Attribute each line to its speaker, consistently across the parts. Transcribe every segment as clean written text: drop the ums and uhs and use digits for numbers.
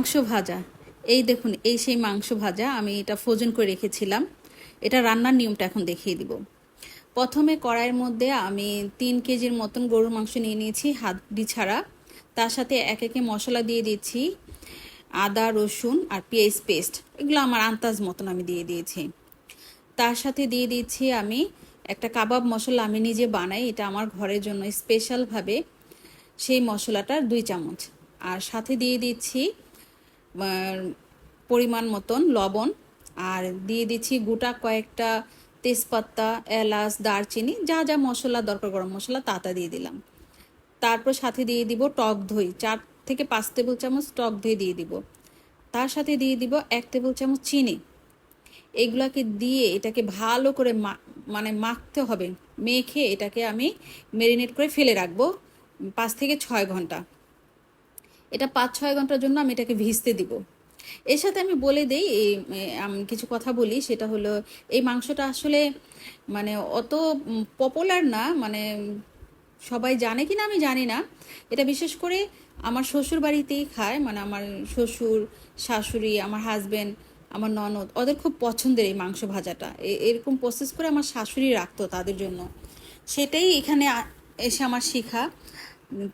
Speaker 1: মাংস ভাজা। এই দেখুন, এই সেই মাংস ভাজা আমি এটা ফ্রোজেন করে রেখেছিলাম। এটা রান্নার নিয়মটা এখন দেখিয়ে দিব। প্রথমে কড়াইয়ের মধ্যে আমি 3 কেজির মতন গরুর মাংস নিয়ে নিয়েছি, হাড্ডি ছাড়া। তার সাথে এক একে মশলা দিয়ে দিচ্ছি, আদা রসুন আর পেঁয়াজ পেস্ট, এগুলো আমার আন্দাজ মতন আমি দিয়ে দিয়েছি। তার সাথে দিয়ে দিচ্ছি আমি একটা কাবাব মশলা, আমি নিজে বানাই, এটা আমার ঘরের জন্য স্পেশালভাবে, সেই মশলাটার 2 চামচ। আর সাথে দিয়ে দিচ্ছি পরিমাণ মতন লবণ, আর দিয়ে দিচ্ছি গোটা কয়েকটা তেজপাতা, এলাচ, দারচিনি, যা যা মশলা দরকার, গরম মশলা তা দিয়ে দিলাম। তারপর সাথে দিয়ে দিব টক দই, 4 থেকে 5 টেবিল চামচ টক দই দিয়ে দিব। তার সাথে দিয়ে দিব 1 টেবিল চামচ চিনি। এগুলাকে দিয়ে এটাকে ভালো করে মানে মাখতে হবে। মেখে এটাকে আমি ম্যারিনেট করে ফেলে রাখবো 5 থেকে 6 ঘন্টা। এটা 5-6 ঘন্টার জন্য আমি এটাকে ভিজতে দিব। এর সাথে আমি বলে দিই, আমি কিছু কথা বলি, সেটা হলো এই মাংসটা আসলে মানে অত পপুলার না, মানে সবাই জানে কি না আমি জানি না। এটা বিশেষ করে আমার শ্বশুর বাড়িতেই খায়, মানে আমার শ্বশুর, শাশুড়ি, আমার হাজবেন্ড, আমার ননদ, ওদের খুব পছন্দের এই মাংস ভাজাটা। এরকম প্রসেস করে আমার শাশুড়ি রাখতো তাদের জন্য। সেটাই এখানে এসে আমার শিখা।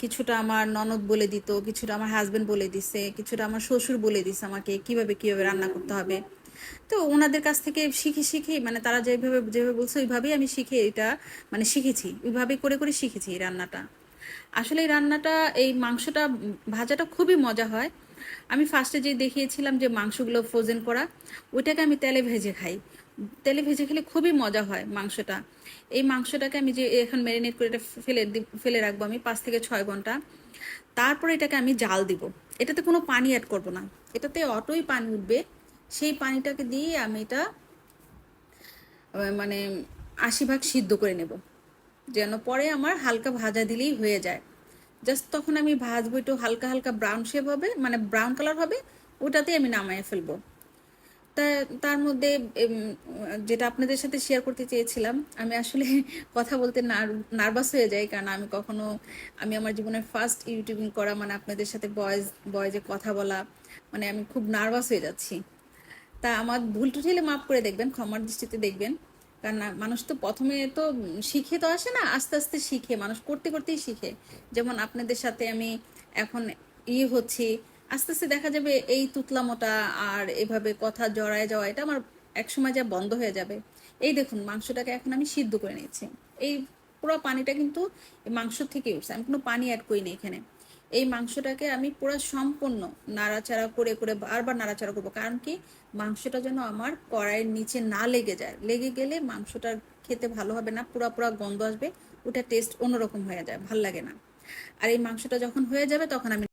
Speaker 1: কিছুটা আমার ননদ বলে দিত, কিছুটা আমার হাজবেন্ড বলে দিছে, কিছুটা আমার শ্বশুর বলে দিছে আমাকে কিভাবে কিভাবে রান্না করতে হবে। তো ওনাদের কাছ থেকে শিখে শিখে, মানে তারা যেভাবে যেভাবে বলছে ওইভাবেই আমি শিখে এটা মানে শিখেছি, ওইভাবেই করে করে শিখেছি এই রান্নাটা। আসলে এই রান্নাটা, এই মাংসটা ভাজাটা খুবই মজা হয়। আমি ফার্স্টে যে দেখিয়েছিলাম যে মাংসগুলো ফ্রোজেন করা, ওইটাকে আমি তেলে ভেজে খাই। তেলে ভেজে খেলে খুবই মজা হয় মাংসটা। এই মাংসটাকে আমি যে এখন ম্যারিনেট করে এটা ফেলে রাখবো আমি 5 থেকে 6 ঘন্টা। তারপরে এটাকে আমি জাল দিব। এটাতে কোনো পানি অ্যাড করব না, এটাতে অটোই পানি উঠবে। সেই পানিটাকে দিয়ে আমি এটা মানে 80 ভাগ সিদ্ধ করে নেব, যেন পরে আমার হালকা ভাজা দিলেই হয়ে যায়। জাস্ট তখন আমি ভাজবো, একটু হালকা হালকা ব্রাউন শেপ হবে, মানে ব্রাউন কালার হবে, ওটাতেই আমি নামাইয়ে ফেলবো। তা তার মধ্যে যেটা আপনাদের সাথে শেয়ার করতে চেয়েছিলাম, আমি আসলে কথা বলতে নার্ভাস হয়ে যাই, কারণ আমি আমার জীবনের ফার্স্ট ইউটিউবিং করা, মানে আপনাদের সাথে বয়েজে কথা বলা, মানে আমি খুব নার্ভাস হয়ে যাচ্ছি। তা আমার ভুল টুটিলে মাফ করে দেখবেন, ক্ষমার দৃষ্টিতে দেখবেন। কারণ মানুষ তো প্রথমে তো শিখে তো আসে না, আস্তে আস্তে শিখে, মানুষ করতে করতেই শিখে। যেমন আপনাদের সাথে আমি এখন হচ্ছি, আস্তে আস্তে দেখা যাবে এই তুতলামোটা আর এভাবে কথা জড়ায় যাওয়া, এটা আমার একসময় যা বন্ধ হয়ে যাবে। এই দেখুন, মাংসটাকে এখন আমি সিদ্ধ করে নিয়েছি। এই পুরো পানিটা কিন্তু মাংস থেকে উঠছে, আমি কোনো পানি অ্যাড করিনি এখানে। এই মাংসটাকে আমি পুরো সম্পূর্ণ নাড়াচাড়া করে করে বারবার নাড়াচাড়া করবো, কারণ কি মাংসটা যেন আমার কড়াইয়ের নিচে না লেগে যায়। লেগে গেলে মাংসটা খেতে ভালো হবে না, পুরা পুরা গন্ধ আসবে, ওটা টেস্ট অন্যরকম হয়ে যায়, ভাল লাগে না। আর এই মাংসটা যখন হয়ে যাবে তখন আমি